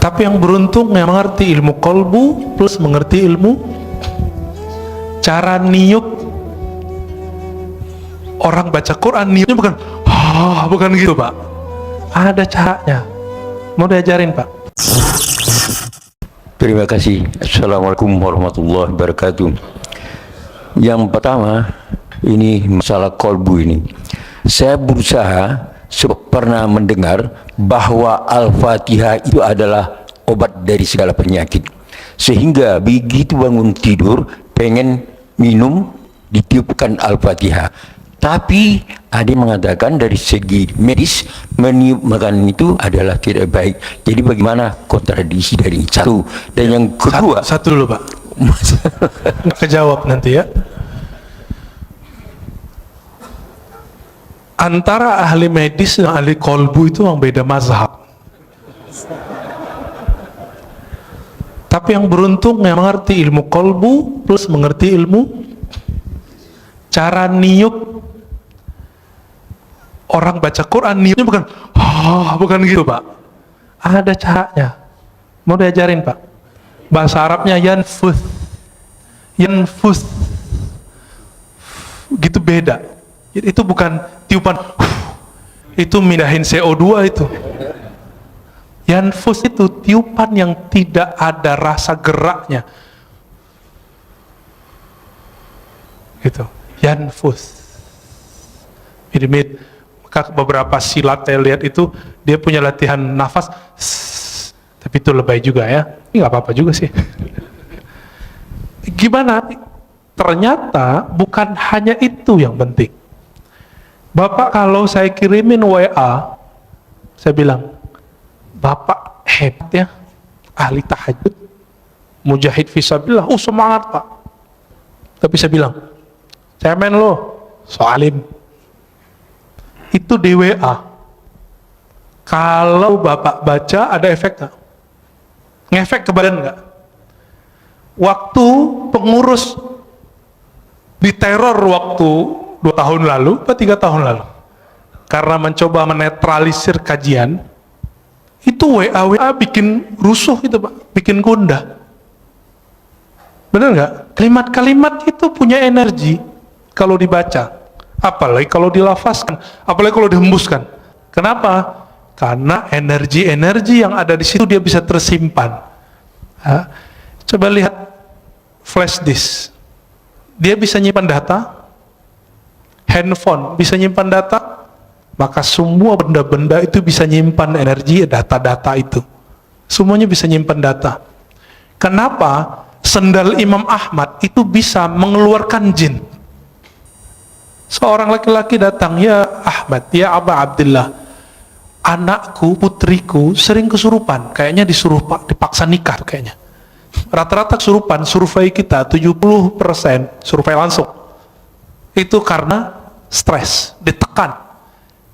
Tapi yang beruntung yang mengerti ilmu kolbu plus mengerti ilmu cara niup. Orang baca Quran niupnya bukan gitu Pak, ada caranya. Mau diajarin Pak? Terima kasih. Assalamualaikum warahmatullahi wabarakatuh. Yang pertama, ini masalah kolbu ini. Saya berusaha pernah mendengar bahwa Al-Fatihah itu adalah obat dari segala penyakit. Sehingga begitu bangun tidur, pengen minum, ditiupkan Al-Fatihah. Tapi ada yang mengatakan dari segi medis meniup makanan itu adalah tidak baik. Jadi bagaimana kontradiksi dari satu dan yang kedua? Satu dulu Pak. Nggak kejawab nanti ya. Antara ahli medis dan ahli kolbu itu yang beda mazhab. Tapi yang beruntung yang mengerti ilmu kolbu plus mengerti ilmu cara niup. Orang baca Quran niupnya bukan gitu Pak, ada caranya. Mau diajarin Pak? Bahasa Arabnya yanfus gitu beda. Itu bukan tiupan itu mindahin CO2 itu. Yanfus itu tiupan yang tidak ada rasa geraknya gitu. Yanfus beberapa silat saya lihat itu dia punya latihan nafas, tapi itu lebay juga ya. Ini nggak apa-apa juga sih. Gimana? Ternyata bukan hanya itu yang penting. Bapak kalau saya kirimin WA, saya bilang, Bapak hebat ya, ahli tahajud, mujahid fisabilillah, semangat Pak. Tapi saya bilang, cemen lo, soalim. Itu di WA. Kalau Bapak baca ada efek nggak? Ngefek ke badan nggak? Waktu pengurus diteror waktu 2 tahun lalu atau 3 tahun lalu karena mencoba menetralisir kajian, itu WA bikin rusuh itu Pak, bikin gundah. Benar nggak? Kalimat-kalimat itu punya energi kalau dibaca. Apalagi kalau dilafazkan, apalagi kalau dihembuskan. Kenapa? Karena energi-energi yang ada di situ dia bisa tersimpan. Coba lihat flash disk, dia bisa nyimpan data. Handphone bisa nyimpan data, maka semua benda-benda itu bisa nyimpan energi, data-data itu. Semuanya bisa nyimpan data. Kenapa sendal Imam Ahmad itu bisa mengeluarkan jin? Seorang laki-laki datang, ya Ahmad, ya Aba Abdullah, anakku, putriku sering kesurupan, kayaknya dipaksa nikah kayaknya. Rata-rata kesurupan, survei kita 70% survei langsung itu karena stres, ditekan.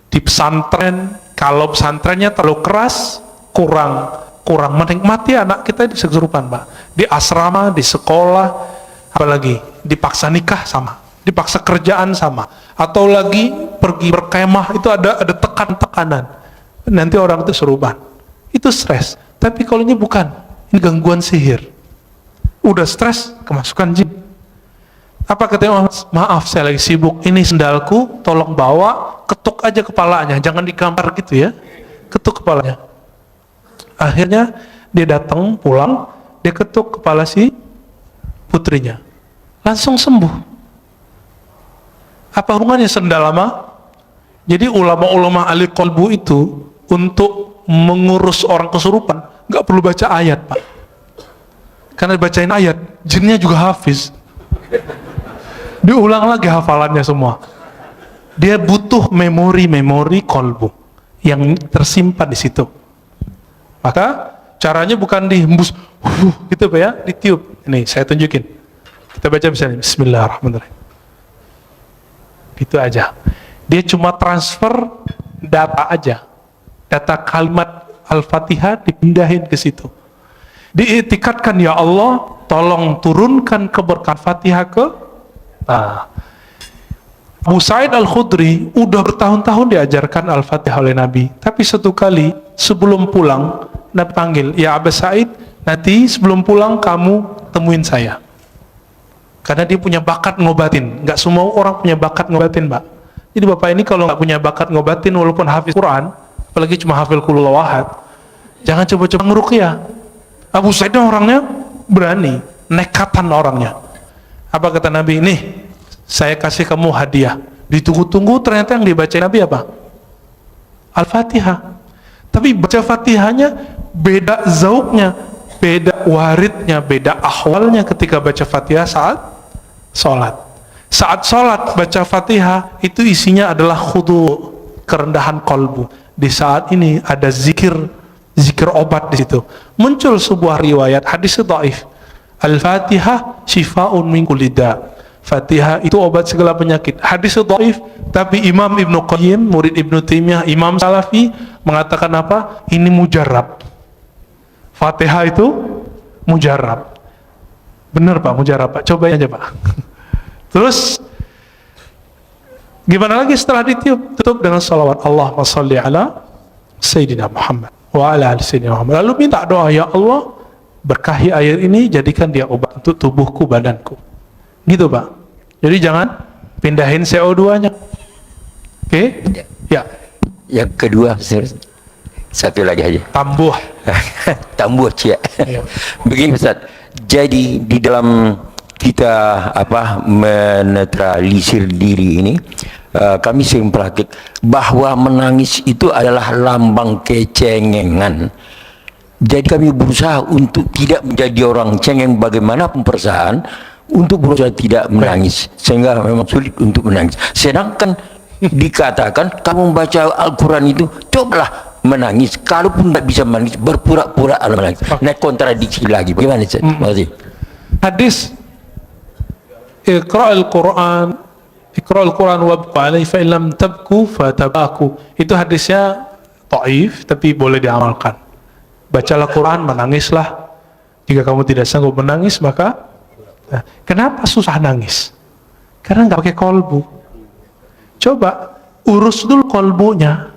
Di pesantren, kalau pesantrennya terlalu keras, kurang menikmati anak kita di kesurupan Pak. Di asrama, di sekolah, apalagi dipaksa nikah sama, dipaksa kerjaan sama, atau lagi pergi berkemah itu ada tekanan, nanti orang itu seruban, itu stres. Tapi kalau ini bukan, ini gangguan sihir, udah stres kemasukan jin. Apa katanya? Maaf saya lagi sibuk, ini sendalku tolong bawa, ketuk aja kepalanya, jangan digambar gitu ya, ketuk kepalanya. Akhirnya dia datang pulang, dia ketuk kepala si putrinya, langsung sembuh. Apa hubungannya sendal sama? Jadi ulama-ulama ahli kolbu itu untuk mengurus orang kesurupan nggak perlu baca ayat Pak, karena dibacain ayat jinnya juga hafiz, diulang lagi hafalannya semua. Dia butuh memori kolbu yang tersimpan di situ. Maka caranya bukan dihembus gitu Pak ya, ditiup. Ini saya tunjukin, kita baca misalnya Bismillahirrahmanirrahim, gitu aja. Dia cuma transfer data aja, data kalimat Al-Fatihah dipindahin ke situ. Diiktikadkan, ya Allah tolong turunkan keberkahan Fatihah ke Abu Sa'id Al-Khudri udah bertahun-tahun diajarkan Al-Fatihah oleh Nabi, tapi satu kali sebelum pulang Nabi panggil, ya Aba Sa'id, nanti sebelum pulang kamu temuin saya. Karena dia punya bakat ngobatin. Nggak semua orang punya bakat ngobatin, Mbak. Jadi bapak ini kalau nggak punya bakat ngobatin, walaupun hafiz Quran, apalagi cuma hafil qul huwallahu ahad, jangan coba-coba ngeruqyah. Abu Sa'id orangnya berani, nekatan orangnya. Apa kata Nabi? Nih, saya kasih kamu hadiah. Ditunggu-tunggu, ternyata yang dibaca Nabi apa? Al-Fatihah. Tapi baca Fatihahnya beda zauknya, beda waridnya, beda ahwalnya ketika baca Fatihah saat sholat. Saat sholat baca Fatihah itu isinya adalah khudu, kerendahan kolbu. Di saat ini ada zikir obat di situ. Muncul sebuah riwayat hadis dhaif. Al-Fatihah shifaun min kulli da. Fatihah itu obat segala penyakit. Hadis dhaif, tapi Imam Ibnu Qayyim, murid Ibnu Taimiyah, Imam Salafi mengatakan apa? Ini mujarab. Fatihah itu mujarab. Benar Pak, mujarab Pak. Cobain aja Pak. Terus gimana lagi setelah ditiup? Tutup dengan salawat Allahumma sholli ala Sayyidina Muhammad wa ala ali Sayyidina Muhammad. Lalu minta doa, ya Allah, berkahi air ini, jadikan dia obat untuk tubuhku, badanku. Gitu Pak. Jadi jangan pindahin CO2-nya. Oke? Ya. Yang kedua, satu lagi aja. Tambuh. Tambuh, Cia. Iya. Begini Ustaz, jadi di dalam kita menetralisir diri ini, kami sering praktik bahwa menangis itu adalah lambang kecengengan. Jadi kami berusaha untuk tidak menjadi orang cengeng bagaimanapun perasaan, untuk berusaha tidak menangis, sehingga memang sulit untuk menangis. Sedangkan dikatakan kamu membaca Al-Quran itu cobalah menangis, kalaupun tidak bisa menangis berpura-pura menangis. Nah, kontradiksi lagi. Bagaimana Ustaz? Makasih. Hadis Iqra'ul Quran wabku alaihi fa illam tabku fatabaku. Itu hadisnya dhaif tapi boleh diamalkan. Bacalah Quran, menangislah. Jika kamu tidak sanggup menangis, maka kenapa susah nangis? Karena nggak pakai kolbu. Coba urus dulu kolbunya.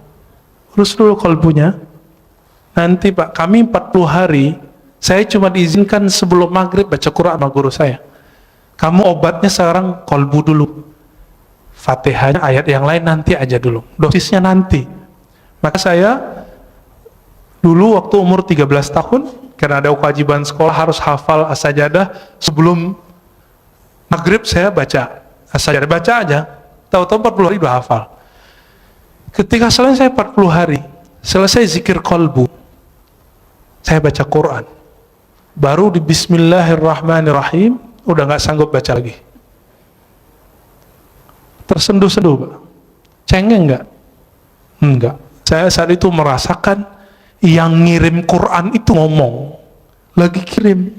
Urus dulu kolbunya. Nanti Pak, kami 40 hari, saya cuma diizinkan sebelum maghrib baca Quran sama guru saya. Kamu obatnya sekarang kolbu dulu. Fatihahnya, ayat yang lain nanti aja dulu. Dosisnya nanti. Maka saya dulu waktu umur 13 tahun, karena ada kewajiban sekolah harus hafal as-sajadah, sebelum maghrib saya baca as-sajadah, baca aja. Tahu-tahu 40 hari udah hafal. Ketika selesai 40 hari, selesai zikir kolbu, saya baca Quran. Baru di Bismillahirrahmanirrahim, udah nggak sanggup baca lagi. Tersenduh-senduh Pak. Cengeng nggak? Enggak. Saya saat itu merasakan yang ngirim Quran itu ngomong, lagi kirim.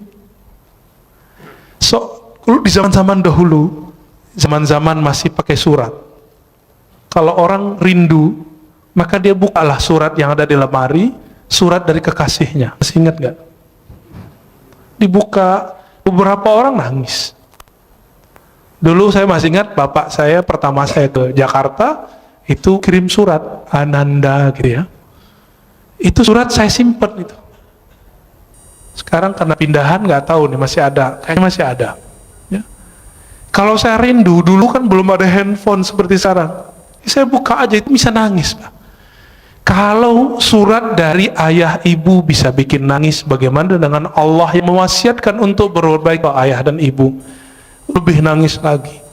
So, di zaman-zaman dahulu, zaman-zaman masih pakai surat, kalau orang rindu, maka dia bukalah surat yang ada di lemari, surat dari kekasihnya. Masih ingat nggak? Dibuka, beberapa orang nangis. Dulu saya masih ingat bapak saya pertama saya ke Jakarta itu kirim surat Ananda gitu ya. Itu surat saya simpen itu. Sekarang karena pindahan nggak tahu nih masih ada, kayaknya masih ada. Ya. Kalau saya rindu, dulu kan belum ada handphone seperti sekarang. Saya buka aja itu bisa nangis Pak. Kalau surat dari ayah ibu bisa bikin nangis, bagaimana dengan Allah yang mewasiatkan untuk berbuat baik ke ayah dan ibu? Lebih nangis lagi.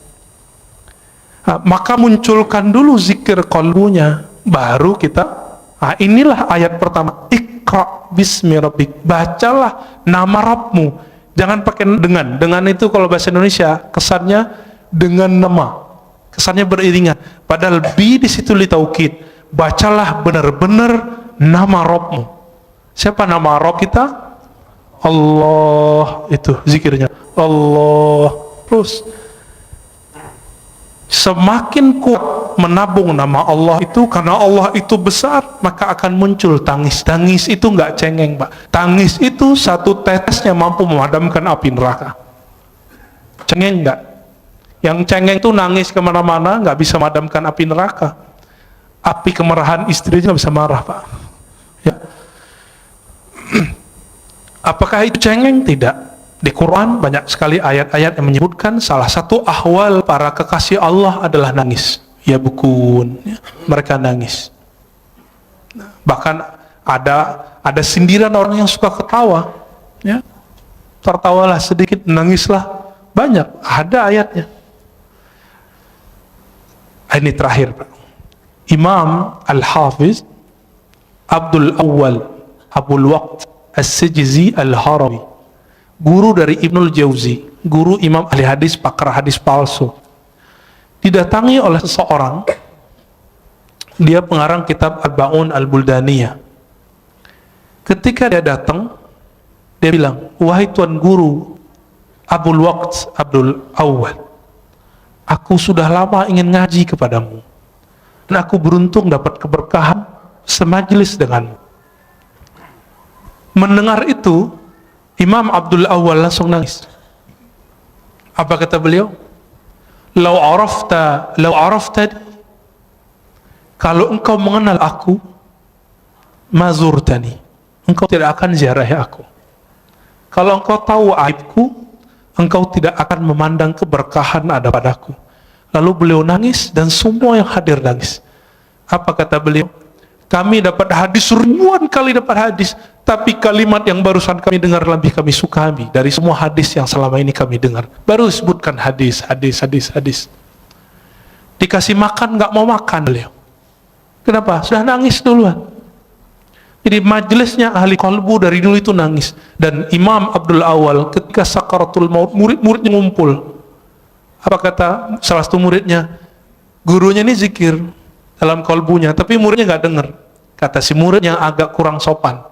Nah, maka munculkan dulu zikir kolbunya, baru kita, inilah ayat pertama, Iqra bismi rabbik, bacalah nama Rabbmu. Jangan pakai dengan itu kalau bahasa Indonesia kesannya dengan nama, kesannya beriringan, padahal bi di situ li taukid. Bacalah benar-benar nama Rabbmu. Siapa nama Rabb kita? Allah, itu zikirnya Allah. Terus semakin kuat menabung nama Allah itu, karena Allah itu besar, maka akan muncul tangis. Tangis itu nggak cengeng Pak. Tangis itu satu tetesnya mampu memadamkan api neraka. Cengeng nggak? Yang cengeng itu nangis kemana-mana, nggak bisa memadamkan api neraka. Api kemarahan istri nggak bisa marah Pak. Ya. Apakah itu cengeng? Tidak. Di Quran banyak sekali ayat-ayat yang menyebutkan salah satu ahwal para kekasih Allah adalah nangis. Ya bukun, ya, mereka nangis. Bahkan ada sindiran orang yang suka ketawa, ya, tertawalah sedikit, nangislah banyak, ada ayatnya. Ini terakhir, Pak. Imam Al-Hafiz Abdul Awwal Abul Waqt As-Sijzi Al-Harawi, guru dari Ibnul Jauzi, guru imam ahli hadis, pakar hadis palsu, didatangi oleh seseorang. Dia pengarang kitab Al-Ba'un Al-Buldaniyah. Ketika dia datang, dia bilang, wahai tuan guru Abul Waqt Abdul Awwal, aku sudah lama ingin ngaji kepadamu, dan aku beruntung dapat keberkahan semajlis denganmu. Mendengar itu, Imam Abdul Awwal langsung nangis. Apa kata beliau? Lau arafta, kalau engkau mengenal aku, mazurtani, engkau tidak akan ziarahi aku. Kalau engkau tahu aibku, engkau tidak akan memandang keberkahan ada padaku. Lalu beliau nangis dan semua yang hadir nangis. Apa kata beliau? Kami dapat hadis, ribuan kali dapat hadis, tapi kalimat yang barusan kami dengar lebih kami suka dari semua hadis yang selama ini kami dengar. Baru sebutkan hadis. Dikasih makan nggak mau makan beliau. Kenapa? Sudah nangis duluan. Jadi majelisnya ahli qalbu dari dulu itu nangis. Dan Imam Abdul Awwal ketika sakaratul maut, murid-muridnya ngumpul. Apa kata salah satu muridnya? Gurunya ini zikir dalam qalbunya, tapi muridnya nggak dengar. Kata si murid yang agak kurang sopan,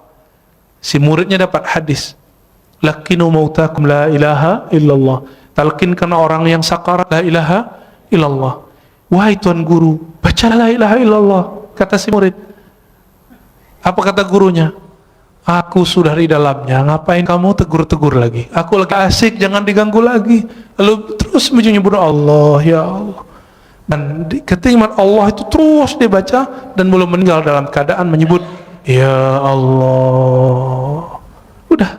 si muridnya dapat hadis, lakinu mautakum la ilaha illallah, talkinkan orang yang sakarat la ilaha illallah. Wahai tuan guru, baca la ilaha illallah, kata si murid. Apa kata gurunya? Aku sudah di dalamnya, ngapain kamu tegur-tegur lagi? Aku lagi asik, jangan diganggu lagi. Lalu terus menyebut Allah, ya Allah. Dan ketika Allah itu terus dibaca dan belum meninggal dalam keadaan menyebut ya Allah. Udah.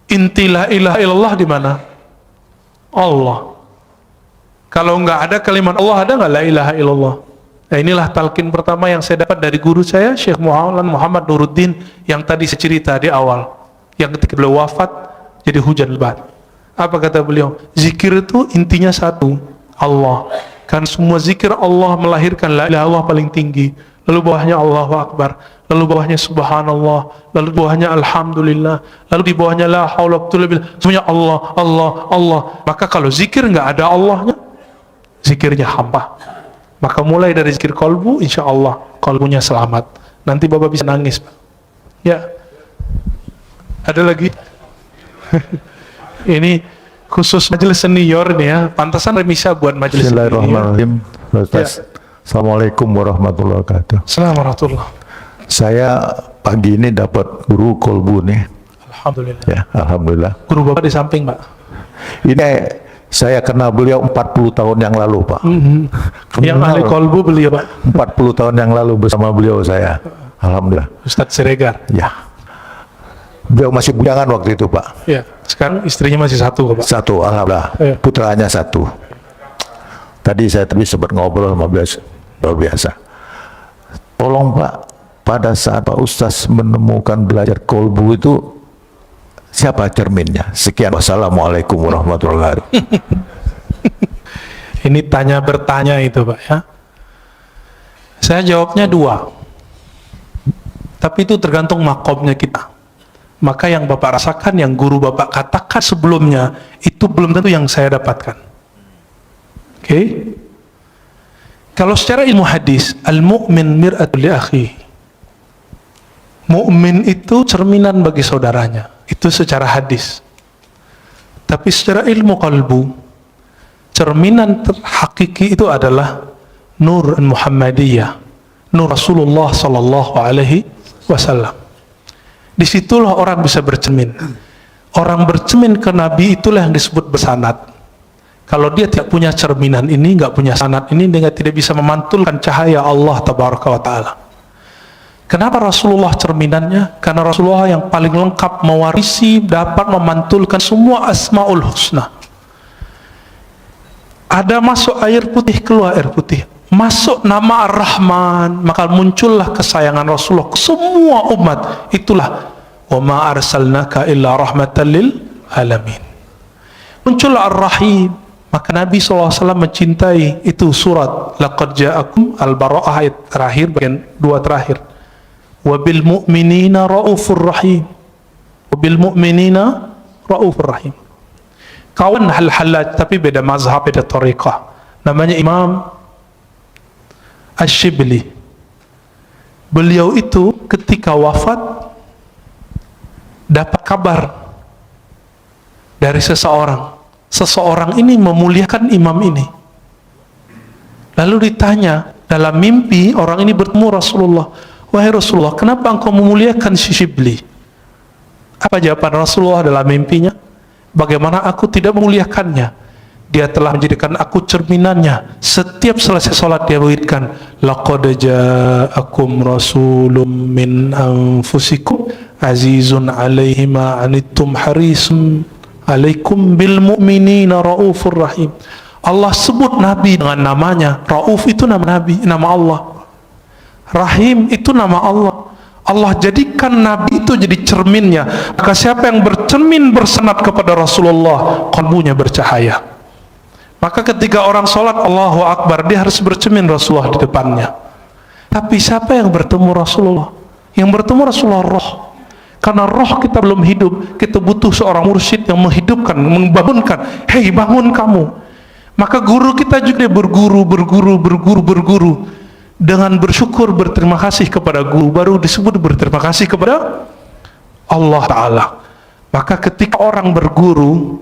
Inti la ilaha illallah di mana? Allah. Kalau nggak ada kalimat Allah, ada nggak la ilaha illallah? Nah, inilah talqin pertama yang saya dapat dari guru saya, Syekh Muhammad Nuruddin, yang tadi saya cerita di awal, yang ketika beliau wafat jadi hujan lebat. Apa kata beliau? Zikir itu intinya satu, Allah. Kan semua zikir Allah melahirkan la ilaha illallah paling tinggi, lalu bawahnya Allahu Akbar, lalu bawahnya Subhanallah, lalu bawahnya Alhamdulillah, lalu di bawahnya la haula wa quwwata illa billah, semuanya Allah, Allah, Allah. Maka kalau zikir nggak ada Allahnya, zikirnya hampa. Maka mulai dari zikir kolbu, insya Allah kolbunya selamat. Nanti Bapak bisa nangis, Pak. Ya, ada lagi. Ini khusus majelis senior nih ya, pantasan remisa buat majelis senior. Bismillahirrahmanirrahim. Ya. Assalamualaikum warahmatullahi wabarakatuh. Assalamualaikum warahmatullahi. Saya pagi ini dapat guru kolbu nih. Alhamdulillah. Ya, alhamdulillah. Guru Bapak di samping, Pak. Ini saya kenal beliau 40 tahun yang lalu, Pak. Yang ahli kolbu beliau, Pak. 40 tahun yang lalu bersama beliau saya. Alhamdulillah. Ustadz Siregar. Ya. Beliau masih bujangan waktu itu, Pak. Ya. Sekarang istrinya masih satu, Pak. Satu, alhamdulillah. Ya. Putranya satu. Tadi saya sempat ngobrol sama beliau, luar biasa. Tolong, Pak, pada saat Pak Ustaz menemukan belajar kolbu itu, siapa cerminnya? Sekian, wassalamualaikum warahmatullahi wabarakatuh. Ini tanya bertanya itu, Pak, ya. Saya jawabnya dua. Tapi itu tergantung makomnya kita. Maka yang Bapak rasakan, yang guru Bapak katakan sebelumnya, itu belum tentu yang saya dapatkan. Oke? Kalau secara ilmu hadis, al-mu'min mir'atul li akhi. Mu'min itu cerminan bagi saudaranya. Itu secara hadis. Tapi secara ilmu qalbu, cerminan hakiki itu adalah nur Muhammadiyah, nur Rasulullah sallallahu alaihi wasallam. Disitulah orang bisa bercermin. Orang bercermin ke Nabi itulah yang disebut bersanad. Kalau dia tidak punya cerminan ini, nggak punya sanad ini, dia tidak bisa memantulkan cahaya Allah tabaraka wa ta'ala. Kenapa Rasulullah cerminannya? Karena Rasulullah yang paling lengkap mewarisi, dapat memantulkan semua asmaul husna. Ada masuk air putih, keluar air putih. Masuk nama Ar-Rahman, maka muncullah kesayangan Rasulullah ke semua umat. Itulah wa ma arsalnaka illa rahmatan lil alamin. Muncullah Ar-Rahim, maka Nabi SAW mencintai. Itu surat laqad ja'akum Al-Bara'ah ayat terakhir, bagian 2 terakhir. Wabil mu'minina ra'ufur rahim, wabil mu'minina ra'ufur rahim. Kawan Hal-Hallaj, tapi beda mazhab, beda tariqah, namanya Imam Ash-Shibli. Beliau itu ketika wafat dapat kabar dari seseorang ini memuliakan imam ini. Lalu ditanya dalam mimpi, orang ini bertemu Rasulullah, wahai Rasulullah, kenapa engkau memuliakan si Shibli? Apa jawaban Rasulullah dalam mimpinya? Bagaimana aku tidak memuliakannya? Dia telah menjadikan aku cerminannya. Setiap selesai sholat dia wiridkan, laqad ja'akum rasulun min anfusikum azizun alaihi ma anittum harisun alaikum bil mu'minina raufur rahim. Allah sebut Nabi dengan namanya. Rauf itu nama Nabi, nama Allah. Rahim itu nama Allah. Allah jadikan Nabi itu jadi cerminnya. Maka siapa yang bercermin bersenat kepada Rasulullah, kalbunya bercahaya. Maka ketika orang sholat Allahu Akbar, dia harus bercermin Rasulullah di depannya. Tapi siapa yang bertemu Rasulullah? Yang bertemu Rasulullah roh. Karena roh kita belum hidup, kita butuh seorang mursyid yang menghidupkan, membangunkan. Hei, bangun kamu. Maka guru kita juga berguru dengan bersyukur, berterima kasih kepada guru, baru disebut berterima kasih kepada Allah Ta'ala. Maka ketika orang berguru,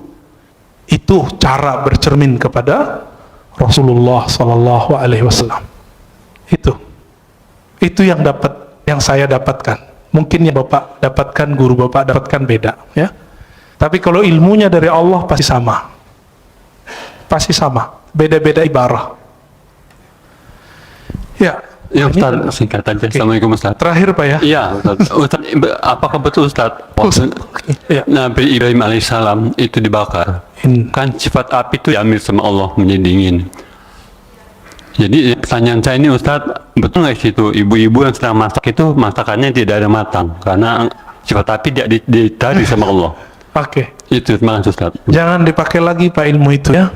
itu cara bercermin kepada Rasulullah Sallallahu Alaihi Wasallam. Itu yang saya dapatkan. Mungkin yang Bapak dapatkan, guru Bapak dapatkan beda, ya. Tapi kalau ilmunya dari Allah pasti sama. Pasti sama. Beda-beda ibarah. Ya. Ya Ustaz, singkat aja. Okay. Assalamualaikum Ustaz. Terakhir Pak ya. Iya Ustaz, apakah betul Ustaz Ya. Nabi Ibrahim alaihissalam itu dibakar? Kan sifat api itu diambil sama Allah menjadi dingin. Jadi pertanyaan saya ini Ustaz, betul nggak sih itu ibu-ibu yang sedang masak itu masakannya tidak ada matang karena sifat api ditarik sama Allah? Oke. Itu terima kasih Ustaz. Jangan dipakai lagi Pak ilmu itu ya.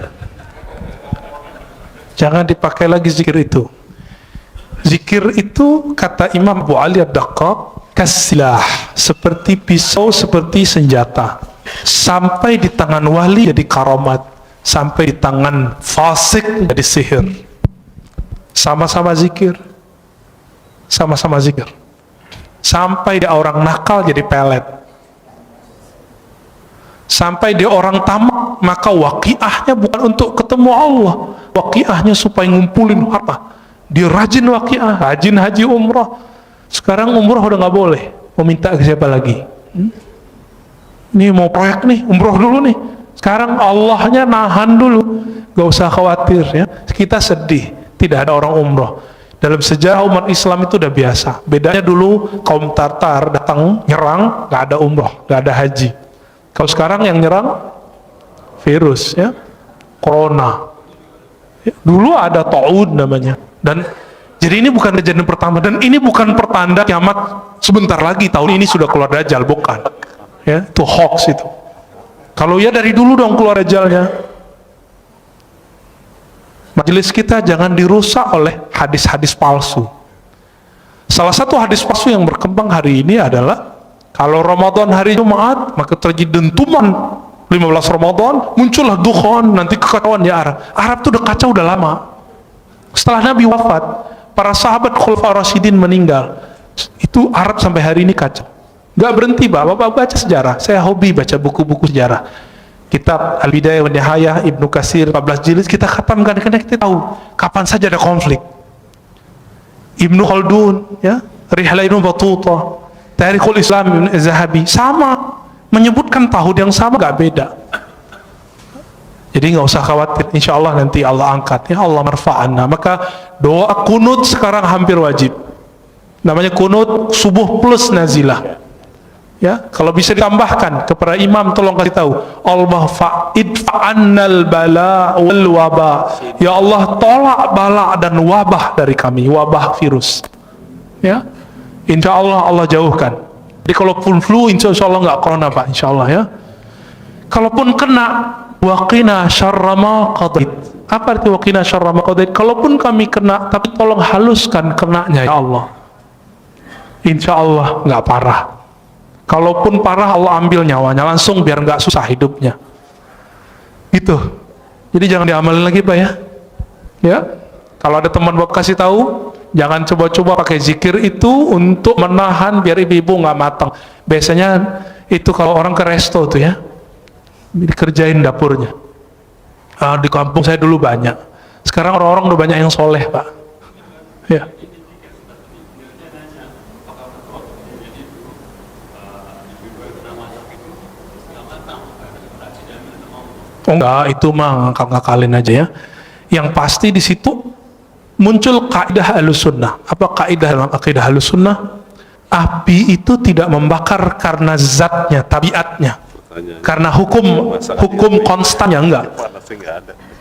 Jangan dipakai lagi zikir itu. Zikir itu kata Imam Abu Ali Ad-Daqqaq kasilah, seperti pisau, seperti senjata. Sampai di tangan wali jadi karamat, sampai di tangan fasik jadi sihir. Sama-sama zikir. Sama-sama zikir. Sampai di orang nakal jadi pelet. Sampai di orang tamak, maka waqiahnya bukan untuk ketemu Allah. Waqiahnya supaya ngumpulin harta. Dia rajin waqiah, rajin haji umrah. Sekarang umrah udah nggak boleh. Mau minta ke siapa lagi? Ini mau proyek nih, umrah dulu nih. Sekarang Allahnya nahan dulu, gak usah khawatir ya. Kita sedih, tidak ada orang umrah. Dalam sejarah umat Islam itu udah biasa. Bedanya dulu kaum Tartar datang nyerang, gak ada umrah, gak ada haji. Kalau sekarang yang nyerang virus ya, corona. Ya, dulu ada ta'ud namanya. Dan jadi ini bukan kejadian pertama, dan ini bukan pertanda kiamat sebentar lagi, tahun ini sudah keluar Dajjal, bukan ya, itu hoax itu. Kalau ya dari dulu dong keluar Dajjalnya. Majelis kita jangan dirusak oleh hadis-hadis palsu. Salah satu hadis palsu yang berkembang hari ini adalah kalau Ramadan hari Jumat maka terjadi dentuman 15 Ramadan, muncullah dukhan, nanti kekacauan di Arab itu udah kacau udah lama. Setelah Nabi wafat, para sahabat Khulafaur Rasyidin meninggal. Itu Arab sampai hari ini kacau. Gak berhenti Bapak baca sejarah. Saya hobi baca buku-buku sejarah. Kitab Al-Bidayah wa Nihayah Ibnu Katsir 14 jilid kita khatamkan karena kita tahu kapan saja ada konflik. Ibnu Khaldun, ya, Rihlah Ibnu Battuta, Tarikhul Islam Ibnu Zahabi sama menyebutkan tahun yang sama, gak beda. Jadi nggak usah khawatir, insya Allah nanti Allah angkat, ya Allah marfa'anna. Maka doa kunut sekarang hampir wajib. Namanya kunut subuh plus nazilah. Ya, kalau bisa ditambahkan kepada imam, tolong kasih tahu, Allah fa'idfa'annal bala wal waba. Ya Allah, tolak bala dan wabah dari kami, wabah virus. Ya, insya Allah Allah jauhkan. Jadi kalaupun flu, insya Allah nggak corona Pak, insya Allah ya. Kalaupun kena, waqina syarra ma qadait. Apa arti waqina syarra ma qadait? Kalaupun kami kena, tapi tolong haluskan kenanya ya Allah. Insya Allah nggak parah. Kalaupun parah, Allah ambil nyawanya langsung biar nggak susah hidupnya. Gitu. Jadi jangan diamalin lagi Pak ya. Ya. Kalau ada teman Bapak kasih tahu, jangan coba-coba pakai zikir itu untuk menahan biar ibu-ibu nggak matang. Biasanya itu kalau orang ke resto tuh ya, dikerjain dapurnya. Di kampung saya dulu banyak. Sekarang orang-orang udah banyak yang soleh Pak. Ya. Oh enggak, itu mah ngakal-ngakalin aja ya. Yang pasti di situ muncul kaidah Ahlussunnah. Apa kaidah dalam akidah Ahlussunnah? Api itu tidak membakar karena zatnya, tabiatnya. Karena hukum konstannya enggak.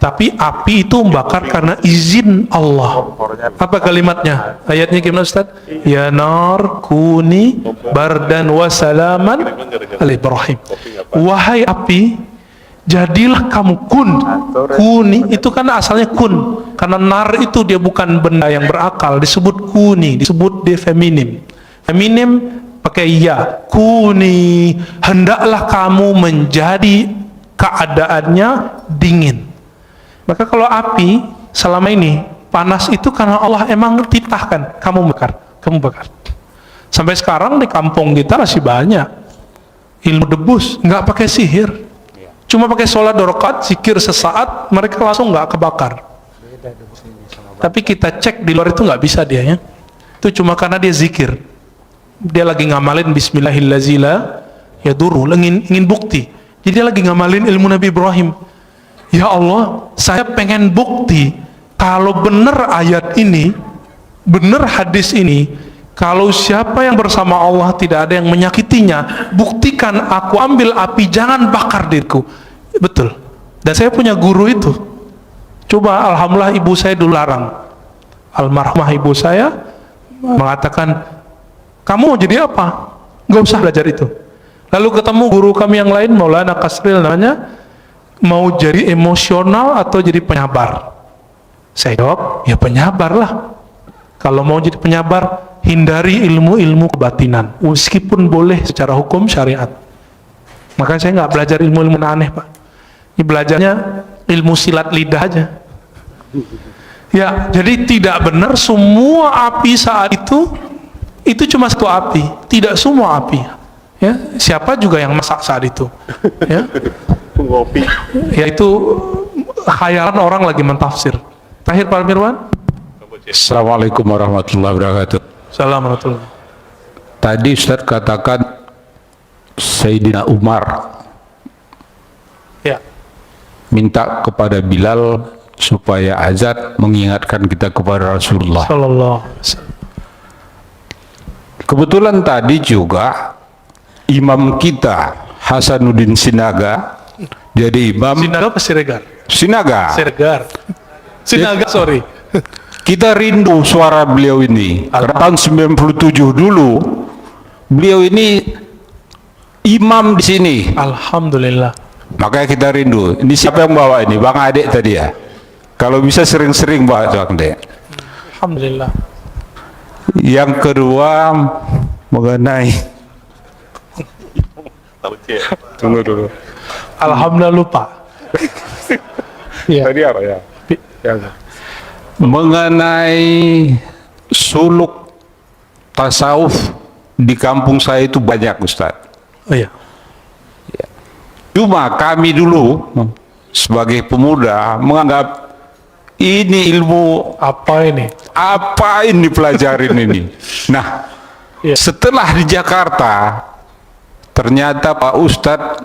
Tapi api itu membakar karena izin Allah. Apa kalimatnya? Ayatnya gimana Ustaz? Ya nar kuni bardan wa salaman ala Ibrahim. Wahai api, jadilah kamu kuni itu kan asalnya kun, karena nar itu dia bukan benda yang berakal, disebut kuni, disebut dia feminim pakai ya, kuni, hendaklah kamu menjadi keadaannya dingin. Maka kalau api selama ini panas itu karena Allah emang titahkan kamu bakar. Sampai sekarang di kampung kita masih banyak ilmu debus, nggak pakai sihir. Cuma pakai sholat 2 rakaat, zikir sesaat, mereka langsung nggak kebakar. Tapi kita cek di luar itu nggak bisa dia ya. Itu cuma karena dia zikir. Dia lagi ngamalin Bismillahirrahmanirrahim, ya duru, ingin bukti. Jadi dia lagi ngamalin ilmu Nabi Ibrahim. Ya Allah, saya pengen bukti kalau benar ayat ini, benar hadis ini, kalau siapa yang bersama Allah tidak ada yang menyakitinya, buktikan aku ambil api, jangan bakar diriku. Betul. Dan saya punya guru itu. Coba, alhamdulillah ibu saya dulu larang. Almarhumah ibu saya mengatakan, kamu mau jadi apa? Gak usah belajar itu. Lalu ketemu guru kami yang lain, Maulana Kasril namanya, mau jadi emosional atau jadi penyabar? Saya jawab, ya penyabar lah. Kalau mau jadi penyabar, hindari ilmu-ilmu kebatinan, meskipun boleh secara hukum syariat. Makanya saya nggak belajar ilmu-ilmu aneh Pak. Ini belajarnya ilmu silat lidah aja. Ya, jadi tidak benar semua api saat itu cuma satu api, tidak semua api. Ya, siapa juga yang masak saat itu? Ya, ngopi. Ya itu khayalan orang lagi mentafsir. Terakhir Pak Mirwan. Assalamualaikum warahmatullahi wabarakatuh. Assalamualaikum. Tadi Ustaz katakan Sayyidina Umar Ya. minta kepada Bilal supaya azan mengingatkan kita kepada Rasulullah. Sallallahu alaihi wasallam. Kebetulan tadi juga imam kita Hasanuddin Sinaga jadi imam. Sinaga apa Siregar? Sinaga. Sinaga, sorry. Kita rindu suara beliau ini. Karena tahun 97 dulu beliau ini imam di sini. Alhamdulillah. Makanya kita rindu. Ini siapa yang bawa ini? Bang Adek tadi ya. Kalau bisa sering-sering bawa Bang Adek. Alhamdulillah. Yang kedua mengenai tunggu dulu. Alhamdulillah lupa. Ya. Tadi apa ya? Mengenai suluk tasawuf di kampung saya itu banyak Ustaz. Oh iya. Cuma kami dulu sebagai pemuda menganggap ini ilmu Apa ini? apa ini pelajarin ini. Nah, Iya. setelah di Jakarta ternyata Pak Ustadz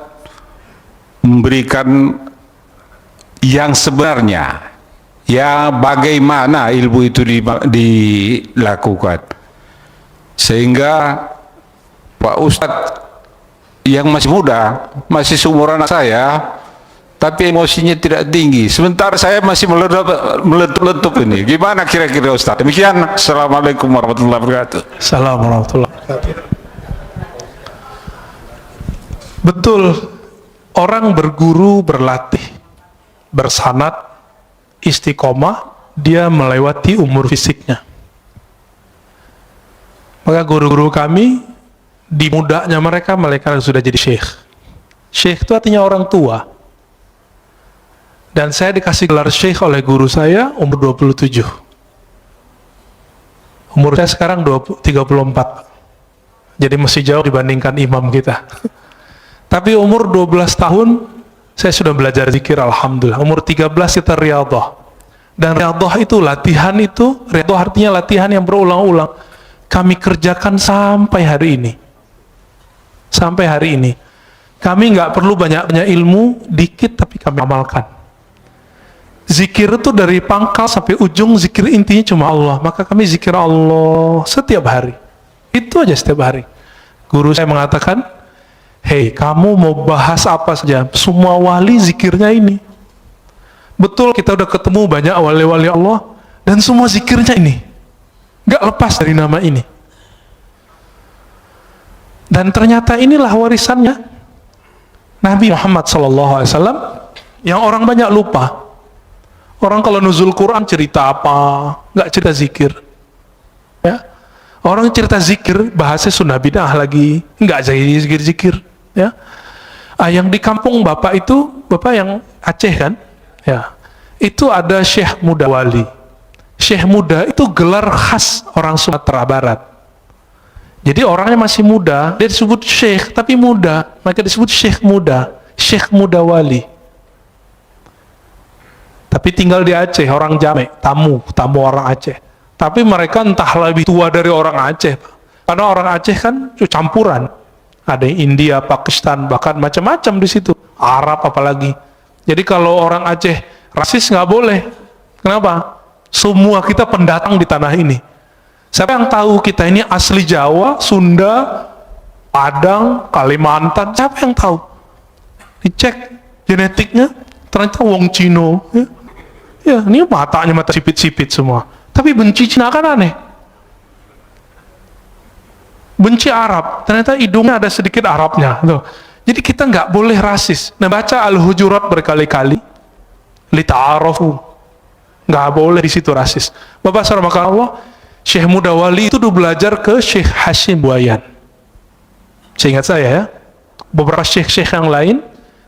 memberikan yang sebenarnya, ya bagaimana ilmu itu dilakukan. Sehingga Pak Ustadz yang masih muda, masih seumuran anak saya, tapi emosinya tidak tinggi. Sementara saya masih meletup ini. Gimana kira-kira Ustadz? Demikian. Assalamualaikum warahmatullahi wabarakatuh. Assalamualaikum warahmatullahi wabarakatuh. Betul, orang berguru, berlatih, bersanad, istiqomah, dia melewati umur fisiknya. Maka guru-guru kami, di mudanya mereka sudah jadi syekh. Syekh itu artinya orang tua. Dan saya dikasih gelar syekh oleh guru saya umur 27. Umur saya sekarang 34. Jadi masih jauh dibandingkan imam kita. Tapi umur 12 tahun saya sudah belajar zikir, alhamdulillah. Umur 13 kita riyadhah. Dan riyadhah itu latihan itu, riyadhah artinya latihan yang berulang-ulang. Kami kerjakan sampai hari ini. Sampai hari ini. Kami nggak perlu banyak-banyak ilmu, dikit tapi kami amalkan. Zikir itu dari pangkal sampai ujung, zikir intinya cuma Allah. Maka kami zikir Allah setiap hari. Itu aja setiap hari. Guru saya mengatakan, hei, kamu mau bahas apa saja, semua wali zikirnya ini. Betul, kita udah ketemu banyak wali-wali Allah, dan semua zikirnya ini. Nggak lepas dari nama ini. Dan ternyata inilah warisannya Nabi Muhammad SAW yang orang banyak lupa. Orang kalau nuzul Quran cerita apa, nggak cerita zikir. Ya, orang cerita zikir bahasnya sunnah bid'ah lagi, nggak jadi zikir-zikir. Ya, yang di kampung bapak itu, bapak yang Aceh kan, ya, itu ada Syekh Muda Wali. Syekh Muda itu gelar khas orang Sumatera Barat. Jadi orangnya masih muda, dia disebut Syekh tapi muda, maka disebut Syekh Muda, Syekh Muda Wali. Tapi tinggal di Aceh, orang Jamek, tamu orang Aceh. Tapi mereka entah lebih tua dari orang Aceh, karena orang Aceh kan campuran. Ada India, Pakistan, bahkan macam-macam di situ. Arab apalagi. Jadi kalau orang Aceh rasis nggak boleh. Kenapa? Semua kita pendatang di tanah ini. Siapa yang tahu kita ini asli Jawa, Sunda, Padang, Kalimantan? Siapa yang tahu? Dicek genetiknya, ternyata wong Cino. Ya, ini matanya mata sipit-sipit semua. Tapi benci Cina kan aneh. Benci Arab, ternyata hidungnya ada sedikit Arabnya. Tuh. Jadi kita nggak boleh rasis. Nah, baca Al-Hujurat berkali-kali, lita'arafu. Nggak boleh di situ rasis. Bapak saudara Allah, Syekh Muda Wali itu dulu belajar ke Syekh Hashim Buayan. Seingat saya ya, beberapa syekh-syekh yang lain,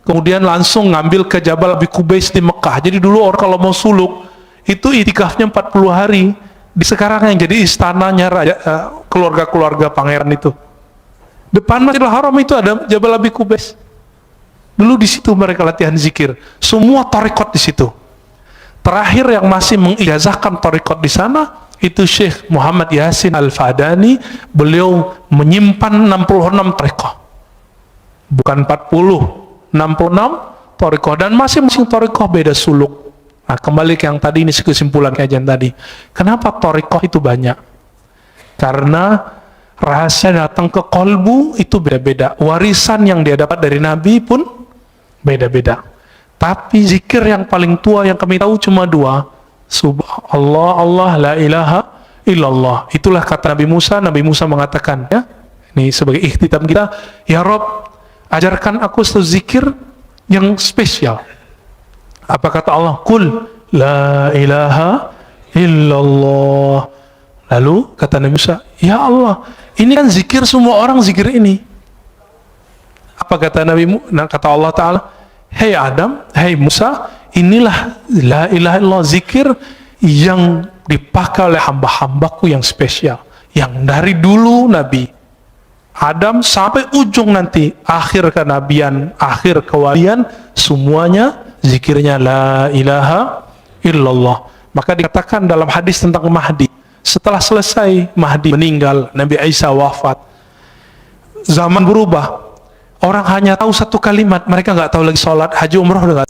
kemudian langsung ngambil ke Jabal Abi Qubais di Mekah. Jadi dulu orang kalau mau suluk, itu itikafnya 40 hari. Di sekarang yang jadi istananya keluarga-keluarga pangeran itu. Depan Masjidil Haram itu ada Jabal Abi Qubais. Dulu di situ mereka latihan zikir. Semua tarekat di situ. Terakhir yang masih mengijazahkan tarekat di sana itu Syekh Muhammad Yasin Al-Fadani. Beliau menyimpan 66 tarekat. Bukan 40, 66 tarekat, dan masing-masing tarekat beda suluk. Nah, kembali ke yang tadi, ini kesimpulan kajian tadi. Kenapa tarekat itu banyak? Karena rahasia datang ke kolbu itu beda-beda. Warisan yang dia dapat dari Nabi pun beda-beda. Tapi zikir yang paling tua yang kami tahu cuma dua. Subhanallah, Allah, la ilaha illallah. Itulah kata Nabi Musa. Nabi Musa mengatakan, ya, ini sebagai ikhtitam kita, ya Rob, ajarkan aku satu zikir yang spesial. Apa kata Allah? Qul la ilaha illallah. Lalu kata Nabi Musa, ya Allah, ini kan zikir semua orang zikir ini. Apa kata kata Allah Ta'ala? Hei Adam, hei Musa, inilah la ilaha illallah, zikir yang dipakai oleh hamba-hambaku yang spesial, yang dari dulu Nabi Adam sampai ujung nanti akhir kenabian, akhir kewalian, semuanya zikirnya la ilaha illallah. Maka dikatakan dalam hadis tentang Mahdi, setelah selesai Mahdi meninggal, Nabi Isa wafat, zaman berubah. Orang hanya tahu satu kalimat, mereka nggak tahu lagi sholat, haji, umrah, udah nggak.